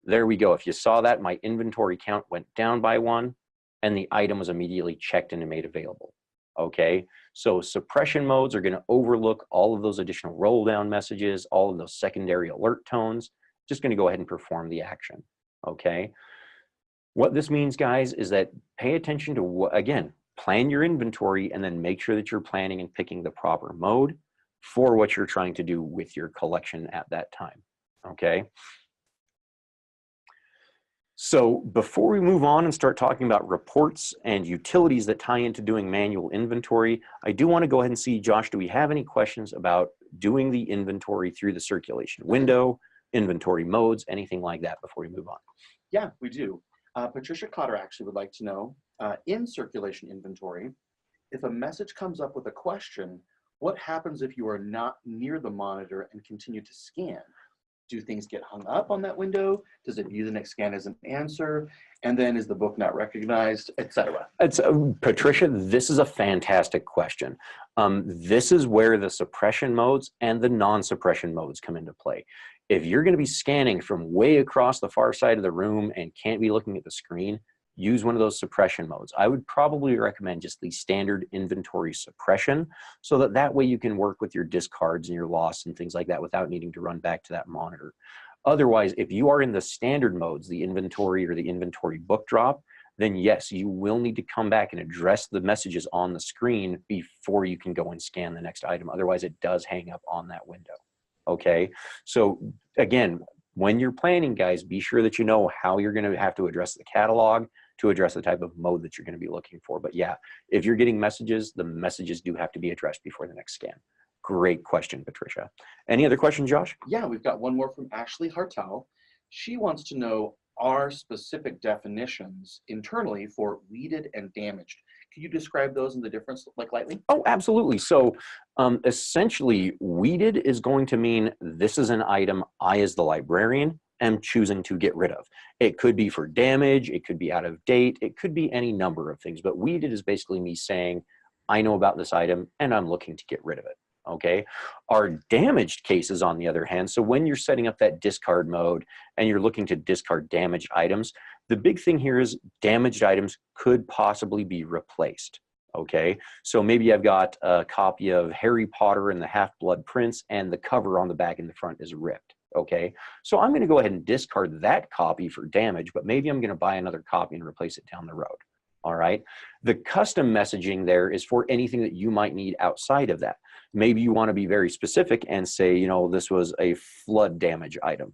there we go. If you saw that, my inventory count went down by 1 and the item was immediately checked and made available. Okay, so suppression modes are going to overlook all of those additional roll down messages, all of those secondary alert tones, just going to go ahead and perform the action. Okay, what this means, guys, is that pay attention to what, again, plan your inventory and then make sure that you're planning and picking the proper mode for what you're trying to do with your collection at that time. Okay. So before we move on and start talking about reports and utilities that tie into doing manual inventory, I do want to go ahead and see, Josh, do we have any questions about doing the inventory through the circulation window, inventory modes, anything like that before we move on? Yeah, we do. Patricia Cotter actually would like to know, in circulation inventory, if a message comes up with a question, what happens if you are not near the monitor and continue to scan? Do things get hung up on that window? Does it view the next scan as an answer? And then is the book not recognized, etc.? Patricia, this is a fantastic question. This is where the suppression modes and the non-suppression modes come into play. If you're going to be scanning from way across the far side of the room and can't be looking at the screen, use one of those suppression modes. I would probably recommend just the standard inventory suppression so that way you can work with your discards and your loss and things like that without needing to run back to that monitor. Otherwise, if you are in the standard modes, the inventory or the inventory book drop, then yes, you will need to come back and address the messages on the screen before you can go and scan the next item. Otherwise, it does hang up on that window. Okay, so again, when you're planning, guys, be sure that you know how you're going to have to address the catalog to address the type of mode that you're going to be looking for. But yeah, if you're getting messages, the messages do have to be addressed before the next scan. Great question, Patricia. Any other questions, Josh? Yeah, we've got one more from Ashley Hartel. She wants to know our specific definitions internally for weeded and damaged. Can you describe those and the difference, like, lightly? Oh, absolutely. So essentially, weeded is going to mean this is an item I, as the librarian, am choosing to get rid of. It could be for damage, it could be out of date, it could be any number of things, but weeded is basically me saying, I know about this item and I'm looking to get rid of it. Okay. Our damaged cases, on the other hand, so when you're setting up that discard mode and you're looking to discard damaged items, the big thing here is damaged items could possibly be replaced. Okay. So maybe I've got a copy of Harry Potter and the Half-Blood Prince and the cover on the back and the front is ripped. Okay. So I'm going to go ahead and discard that copy for damage, but maybe I'm going to buy another copy and replace it down the road. All right. The custom messaging there is for anything that you might need outside of that. Maybe you want to be very specific and say, you know, this was a flood damage item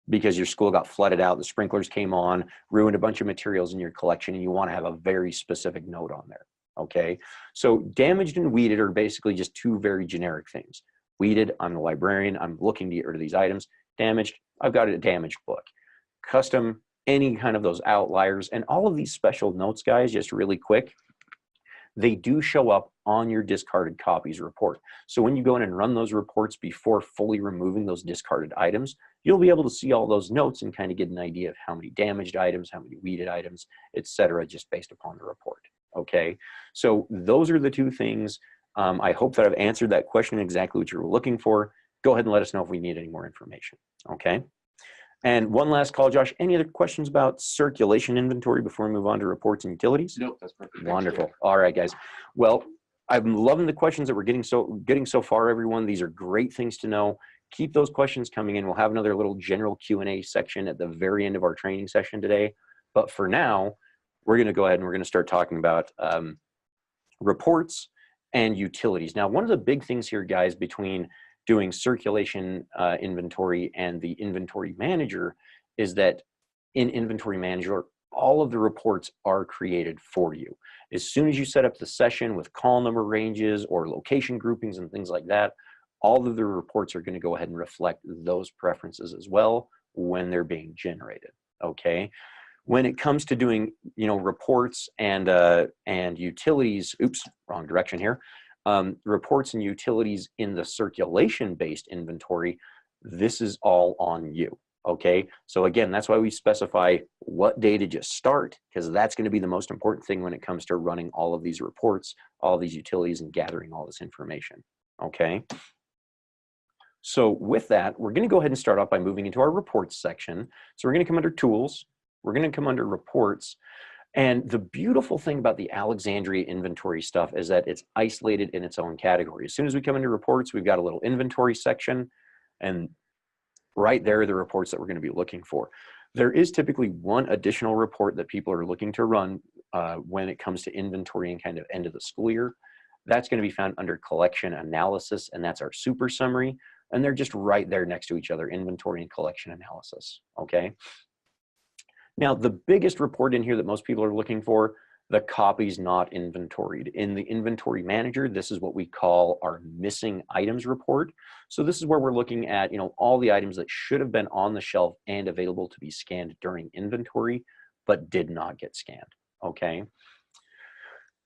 because your school got flooded out, the sprinklers came on, ruined a bunch of materials in your collection, and you want to have a very specific note on there. Okay. So damaged and weeded are basically just two very generic things. Weeded, I'm the librarian, I'm looking to get rid of these items. Damaged, I've got a damaged book. Custom, any kind of those outliers, and all of these special notes, guys, just really quick, they do show up on your discarded copies report. So when you go in and run those reports before fully removing those discarded items, you'll be able to see all those notes and kind of get an idea of how many damaged items, how many weeded items, etc., just based upon the report. Okay, so those are the two things. I hope that I've answered that question exactly what you were looking for. Go ahead and let us know if we need any more information. Okay. And one last call, Josh. Any other questions about circulation inventory before we move on to reports and utilities? Nope, that's perfect. Wonderful. All right, guys. Well, I'm loving the questions that we're getting so far, everyone. These are great things to know. Keep those questions coming in. We'll have another little general Q&A section at the very end of our training session today. But for now, we're going to go ahead and we're going to start talking about reports and utilities. Now, one of the big things here, guys, between doing circulation inventory and the inventory manager is that in inventory manager, all of the reports are created for you. As soon as you set up the session with call number ranges or location groupings and things like that, all of the reports are going to go ahead and reflect those preferences as well when they're being generated. Okay. When it comes to doing, you know, reports and utilities, oops, wrong direction here. Reports and utilities in the circulation-based inventory, this is all on you, okay? So again, that's why we specify what day did you start, because that's going to be the most important thing when it comes to running all of these reports, all these utilities, and gathering all this information, okay? So with that, we're going to go ahead and start off by moving into our reports section. So we're going to come under tools, we're going to come under reports. And the beautiful thing about the Alexandria inventory stuff is that it's isolated in its own category. As soon as we come into reports, we've got a little inventory section, and right there are the reports that we're going to be looking for. There is typically one additional report that people are looking to run when it comes to inventory and kind of end of the school year. That's going to be found under collection analysis, and that's our super summary. And they're just right there next to each other, inventory and collection analysis, okay? Now, the biggest report in here that most people are looking for, the copies not inventoried. In the inventory manager, this is what we call our missing items report. So this is where we're looking at, you know, all the items that should have been on the shelf and available to be scanned during inventory, but did not get scanned, okay?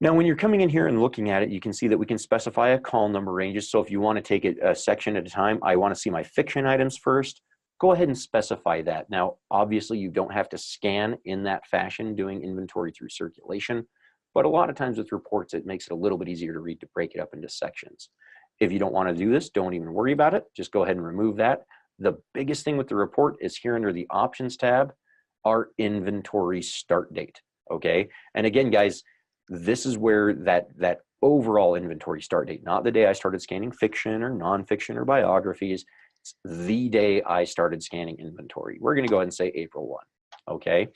Now, when you're coming in here and looking at it, you can see that we can specify a call number ranges. So if you want to take it a section at a time, I want to see my fiction items first. Go ahead and specify that. Now, obviously, you don't have to scan in that fashion doing inventory through circulation, but a lot of times with reports, it makes it a little bit easier to read to break it up into sections. If you don't want to do this, don't even worry about it. Just go ahead and remove that. The biggest thing with the report is here under the options tab, our inventory start date, okay? And again, guys, this is where that overall inventory start date, not the day I started scanning fiction or nonfiction or biographies, it's the day I started scanning inventory. We're going to go ahead and say April 1, okay?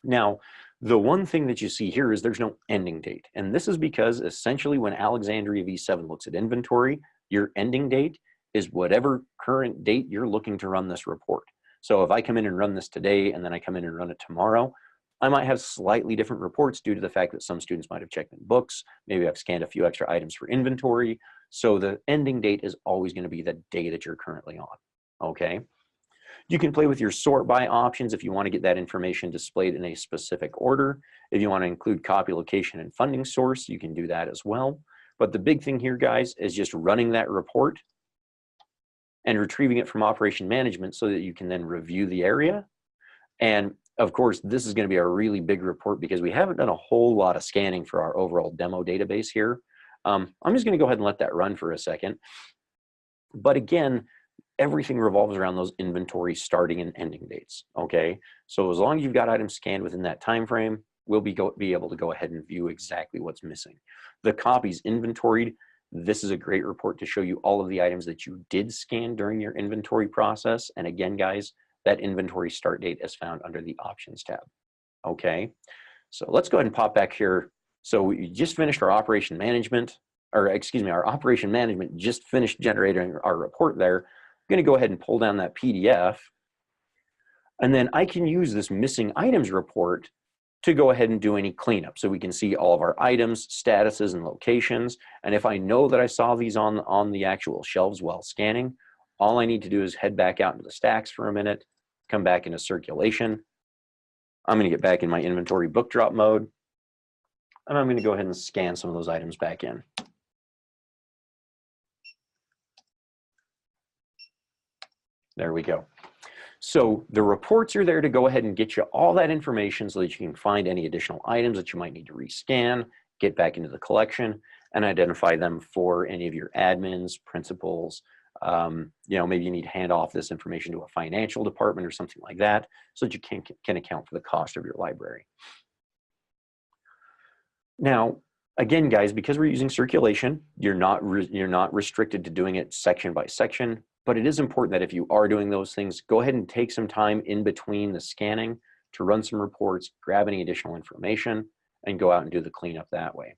Now, the one thing that you see here is there's no ending date. And this is because essentially when Alexandria V7 looks at inventory, your ending date is whatever current date you're looking to run this report. So if I come in and run this today and then I come in and run it tomorrow, I might have slightly different reports due to the fact that some students might have checked in books. Maybe I've scanned a few extra items for inventory. So the ending date is always going to be the day that you're currently on, okay? You can play with your sort by options if you want to get that information displayed in a specific order. If you want to include copy location and funding source, you can do that as well. But the big thing here, guys, is just running that report and retrieving it from operation management so that you can then review the area. And of course, this is going to be a really big report because we haven't done a whole lot of scanning for our overall demo database here. I'm just going to go ahead and let that run for a second. But again, everything revolves around those inventory starting and ending dates, okay? So as long as you've got items scanned within that time frame, we'll be able to go ahead and view exactly what's missing. The copies inventoried, this is a great report to show you all of the items that you did scan during your inventory process. And again, guys, that inventory start date is found under the options tab, okay? So let's go ahead and pop back here. So we just finished our operation management, or excuse me, our operation management just finished generating our report there. I'm gonna go ahead and pull down that PDF, and then I can use this missing items report to go ahead and do any cleanup. So we can see all of our items, statuses, and locations. And if I know that I saw these on the actual shelves while scanning, all I need to do is head back out into the stacks for a minute, come back into circulation. I'm gonna get back in my inventory book drop mode, and I'm gonna go ahead and scan some of those items back in. There we go. So the reports are there to go ahead and get you all that information so that you can find any additional items that you might need to rescan, get back into the collection, and identify them for any of your admins, principals. You know, maybe you need to hand off this information to a financial department or something like that so that you can account for the cost of your library. Now, again, guys, because we're using circulation, you're not restricted to doing it section by section. But it is important that if you are doing those things, go ahead and take some time in between the scanning to run some reports, grab any additional information, and go out and do the cleanup that way.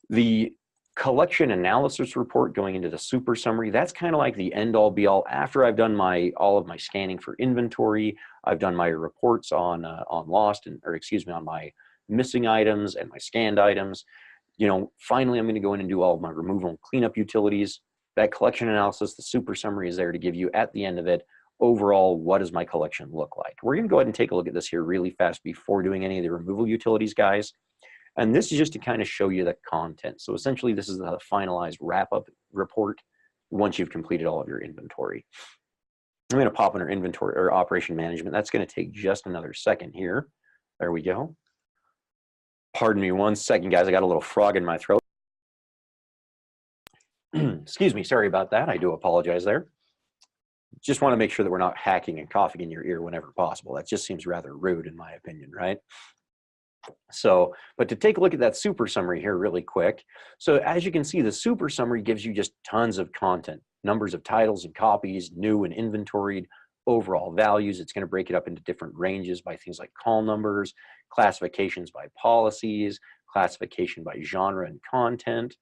The collection analysis report going into the super summary, that's kind of like the end all be all. After I've done all of my scanning for inventory, I've done my reports on lost, on my missing items and my scanned items. You know, finally, I'm going to go in and do all of my removal and cleanup utilities. That collection analysis, the super summary, is there to give you at the end of it, overall, what does my collection look like? We're going to go ahead and take a look at this here really fast before doing any of the removal utilities, guys. And this is just to kind of show you the content. So essentially, this is the finalized wrap-up report once you've completed all of your inventory. I'm going to pop under inventory or operation management. That's going to take just another second here. There we go. Pardon me one second, guys. I got a little frog in my throat. Excuse me, sorry about that. I do apologize there. Just want to make sure that we're not hacking and coughing in your ear whenever possible. That just seems rather rude in my opinion, right? So, but to take a look at that super summary here really quick. So as you can see, the super summary gives you just tons of content, numbers of titles and copies, new and inventoried, overall values. It's going to break it up into different ranges by things like call numbers, classifications by policies, classification by genre and content.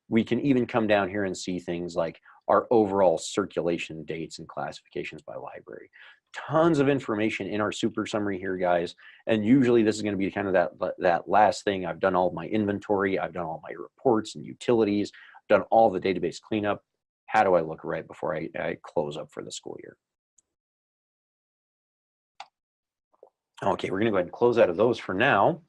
We can even come down here and see things like our overall circulation dates and classifications by library. Tons of information in our super summary here, guys. And usually this is going to be kind of that last thing. I've done all of my inventory. I've done all my reports and utilities. I've done all the database cleanup. How do I look right before I close up for the school year? Okay, we're going to go ahead and close out of those for now.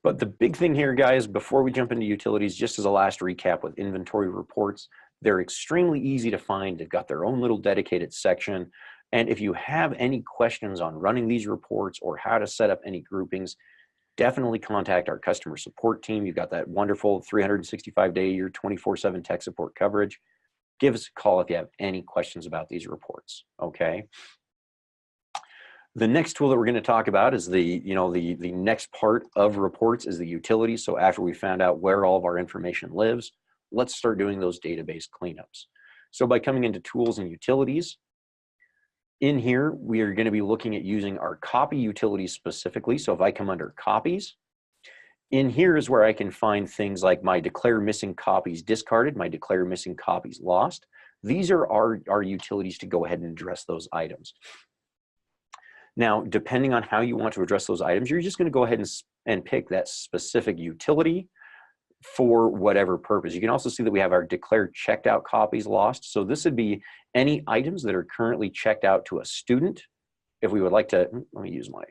But the big thing here, guys, before we jump into utilities, just as a last recap with inventory reports, they're extremely easy to find. They've got their own little dedicated section. And if you have any questions on running these reports or how to set up any groupings, definitely contact our customer support team. You've got that wonderful 365-day-a-year, 24/7 tech support coverage. Give us a call if you have any questions about these reports, okay? The next tool that we're going to talk about is the next part of reports is the utilities. So after we found out where all of our information lives, let's start doing those database cleanups. So by coming into tools and utilities, in here, we are going to be looking at using our copy utilities specifically. So if I come under copies, in here is where I can find things like my declare missing copies discarded, my declare missing copies lost. These are our utilities to go ahead and address those items. Now, depending on how you want to address those items, you're just going to go ahead and pick that specific utility for whatever purpose. You can also see that we have our declared checked out copies lost. So this would be any items that are currently checked out to a student. If we would like to, let me use my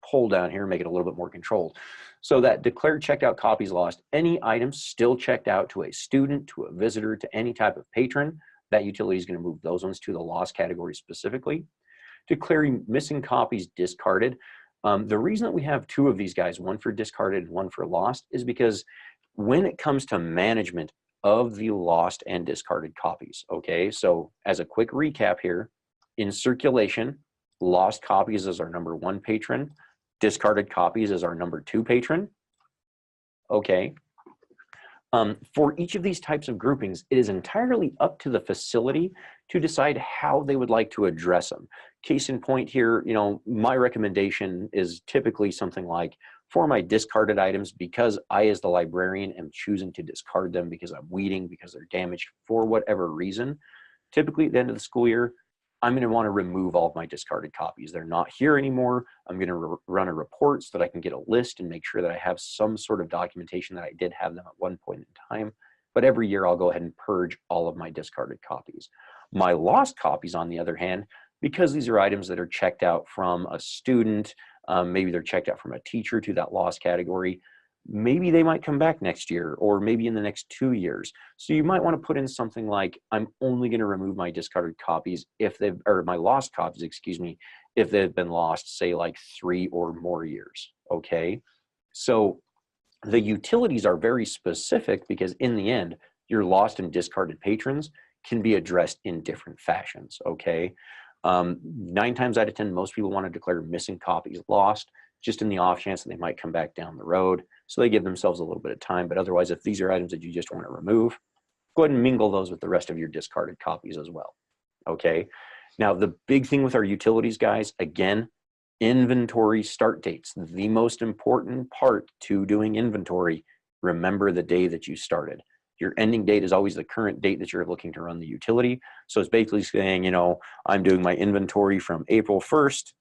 pull down here, make it a little bit more controlled. So that declared checked out copies lost, any items still checked out to a student, to a visitor, to any type of patron, that utility is going to move those ones to the lost category specifically. Declaring missing copies discarded. The reason that we have two of these guys, one for discarded and one for lost, is because when it comes to management of the lost and discarded copies, okay, so as a quick recap here, in circulation, lost copies is our number 1 patron, discarded copies is our number 2 patron, okay. For each of these types of groupings, it is entirely up to the facility to decide how they would like to address them. Case in point here, you know, my recommendation is typically something like, for my discarded items, because I as the librarian am choosing to discard them because I'm weeding, because they're damaged for whatever reason, typically at the end of the school year, I'm going to want to remove all of my discarded copies. They're not here anymore. I'm going to run a report so that I can get a list and make sure that I have some sort of documentation that I did have them at one point in time. But every year I'll go ahead and purge all of my discarded copies. My lost copies, on the other hand, because these are items that are checked out from a student, maybe they're checked out from a teacher to that lost category, maybe they might come back next year or maybe in the next 2 years. So you might want to put in something like, I'm only going to remove my discarded copies if they've, or my lost copies, excuse me, if they've been lost, say like 3 or more years, okay? So the utilities are very specific because in the end, your lost and discarded patrons can be addressed in different fashions, okay? 9 times out of 10, most people want to declare missing copies lost, just in the off chance that they might come back down the road. So they give themselves a little bit of time. But otherwise, if these are items that you just want to remove, go ahead and mingle those with the rest of your discarded copies as well. Okay. Now, the big thing with our utilities, guys, again, inventory start dates. The most important part to doing inventory, remember the day that you started. Your ending date is always the current date that you're looking to run the utility. So it's basically saying, you know, I'm doing my inventory from April 1st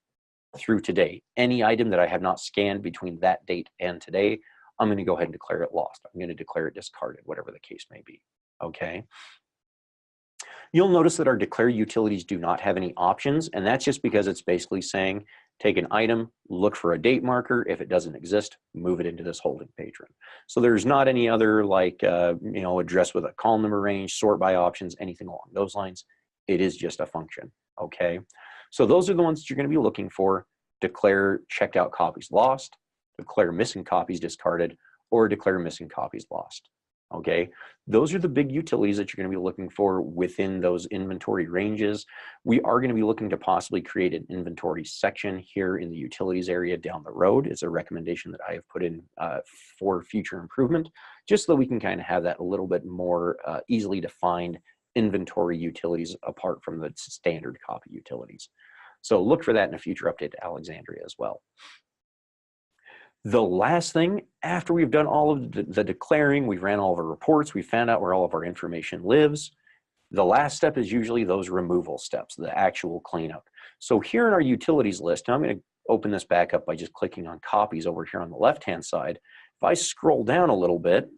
through today. Any item that I have not scanned between that date and today, I'm going to go ahead and declare it lost. I'm going to declare it discarded, whatever the case may be. Okay. You'll notice that our declare utilities do not have any options, and that's just because it's basically saying, take an item, look for a date marker. If it doesn't exist, move it into this holding patron. So there's not any other like, you know, address with a column number range, sort by options, anything along those lines. It is just a function. Okay. So those are the ones that you're going to be looking for. Declare checked out copies lost, declare missing copies discarded, or declare missing copies lost. Okay, those are the big utilities that you're going to be looking for within those inventory ranges. We are going to be looking to possibly create an inventory section here in the utilities area down the road. It's a recommendation that I have put in for future improvement, just so that we can kind of have that a little bit more easily defined inventory utilities apart from the standard copy utilities. So look for that in a future update to Alexandria as well. The last thing, after we've done all of the declaring, we've ran all of our reports, we found out where all of our information lives, the last step is usually those removal steps, the actual cleanup. So here in our utilities list, now I'm going to open this back up by just clicking on copies over here on the left-hand side. If I scroll down a little bit,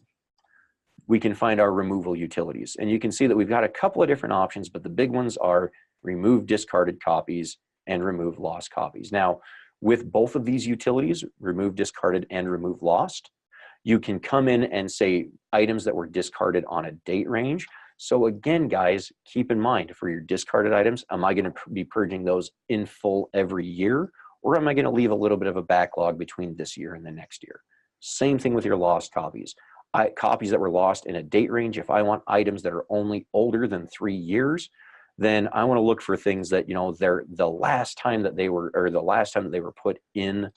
we can find our removal utilities. And you can see that we've got a couple of different options, but the big ones are remove discarded copies and remove lost copies. Now, with both of these utilities, remove discarded and remove lost, you can come in and say items that were discarded on a date range. So again, guys, keep in mind for your discarded items, am I going to be purging those in full every year? Or am I going to leave a little bit of a backlog between this year and the next year? Same thing with your lost copies. Copies that were lost in a date range, if I want items that are only older than 3 years, then I want to look for things that, you know, they're the last time that they were, or the last time that they were put in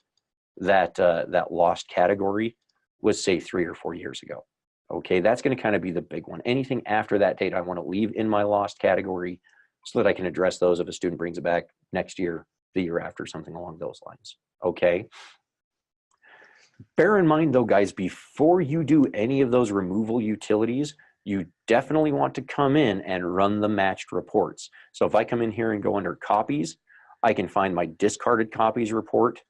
that, that lost category was say 3 or 4 years ago. Okay, that's going to kind of be the big one. Anything after that date, I want to leave in my lost category so that I can address those if a student brings it back next year, the year after, something along those lines. Okay. Bear in mind though, guys, before you do any of those removal utilities, you definitely want to come in and run the matched reports. So if I come in here and go under copies, I can find my discarded copies report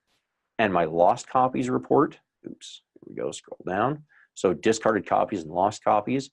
and my lost copies report. Oops, here we go, scroll down. So discarded copies and lost copies.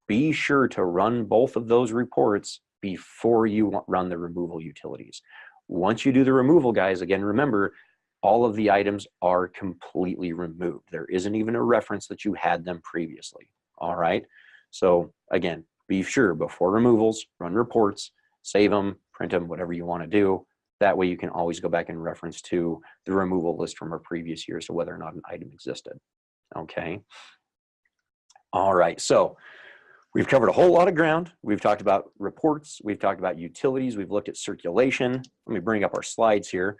Be sure to run both of those reports before you run the removal utilities. Once you do the removal, guys, again, remember, all of the items are completely removed. There isn't even a reference that you had them previously. All right. So again, be sure before removals, run reports, save them, print them, whatever you want to do. That way you can always go back and reference to the removal list from a previous year, so whether or not an item existed. Okay. All right. So we've covered a whole lot of ground. We've talked about reports. We've talked about utilities. We've looked at circulation. Let me bring up our slides here.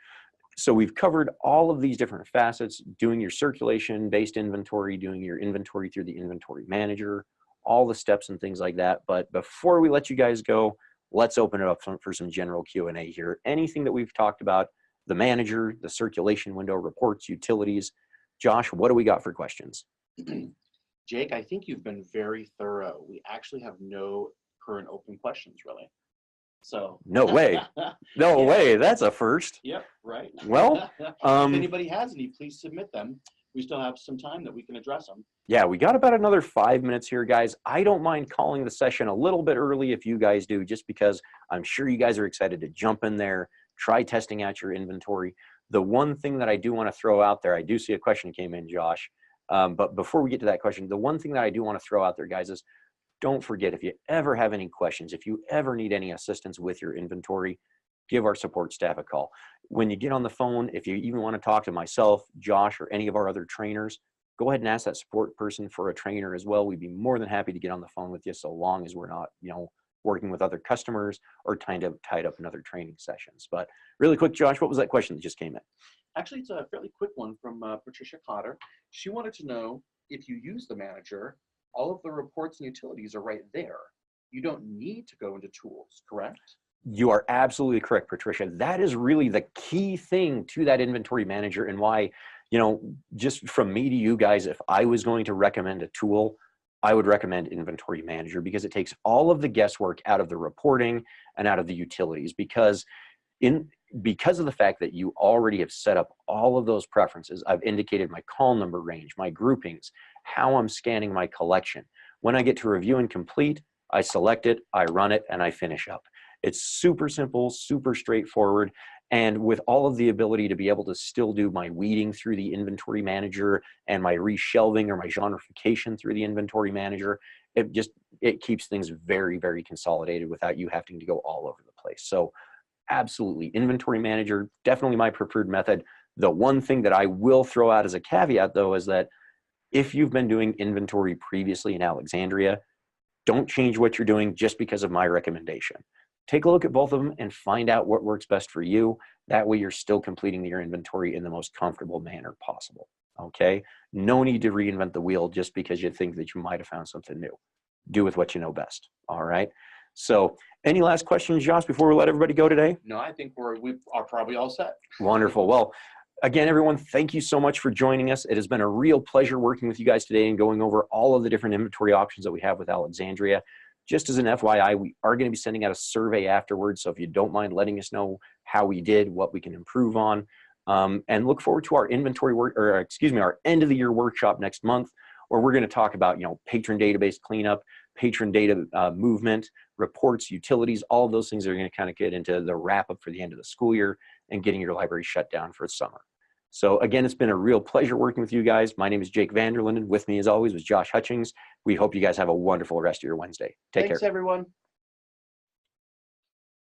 So we've covered all of these different facets, doing your circulation-based inventory, doing your inventory through the inventory manager, all the steps and things like that. But before we let you guys go, let's open it up for some general Q&A here. Anything that we've talked about, the manager, the circulation window, reports, utilities. Josh, what do we got for questions? Jake, I think you've been very thorough. We actually have no current open questions, really. So no way. No way. That's a first. Yep, right. Well, if anybody has any, please submit them. We still have some time that we can address them. Yeah, we got about another 5 minutes here, guys. I don't mind calling the session a little bit early if you guys do, just because I'm sure you guys are excited to jump in there, try testing out your inventory. The one thing that I do want to throw out there, I do see a question came in, Josh. But before we get to that question, the one thing that I do want to throw out there, guys, is don't forget, if you ever have any questions, if you ever need any assistance with your inventory, give our support staff a call. When you get on the phone, if you even want to talk to myself, Josh, or any of our other trainers, go ahead and ask that support person for a trainer as well. We'd be more than happy to get on the phone with you, so long as we're not, working with other customers or tied up in other training sessions. But really quick, Josh, what was that question that just came in? Actually, it's a fairly quick one from Patricia Cotter. She wanted to know, if you use the manager, all of the reports and utilities are right there. You don't need to go into tools, correct? You are absolutely correct, Patricia. That is really the key thing to that inventory manager, and why, just from me to you guys, if I was going to recommend a tool, I would recommend Inventory Manager, because it takes all of the guesswork out of the reporting and out of the utilities, because of the fact that you already have set up all of those preferences. I've indicated my call number range, my groupings, how I'm scanning my collection. When I get to review and complete, I select it, I run it, and I finish up. It's super simple, super straightforward. And with all of the ability to be able to still do my weeding through the inventory manager and my reshelving or my genreification through the inventory manager, it keeps things very, very consolidated without you having to go all over the place. So absolutely, inventory manager, definitely my preferred method. The one thing that I will throw out as a caveat, though, is that if you've been doing inventory previously in Alexandria, don't change what you're doing just because of my recommendation. Take a look at both of them and find out what works best for you. That way you're still completing your inventory in the most comfortable manner possible. Okay? No need to reinvent the wheel just because you think that you might have found something new. Do with what you know best. All right? So any last questions, Josh, before we let everybody go today? No, I think we are probably all set. Wonderful. Well, again, everyone, thank you so much for joining us. It has been a real pleasure working with you guys today and going over all of the different inventory options that we have with Alexandria. Just as an FYI, we are going to be sending out a survey afterwards, so if you don't mind letting us know how we did, what we can improve on, and look forward to our our end of the year workshop next month, where we're going to talk about, patron database cleanup, patron data movement, reports, utilities, all of those things are going to kind of get into the wrap up for the end of the school year and getting your library shut down for summer. So again, it's been a real pleasure working with you guys. My name is Jake Vanderlinden. With me as always was Josh Hutchings. We hope you guys have a wonderful rest of your Wednesday. Take care. Thanks, everyone.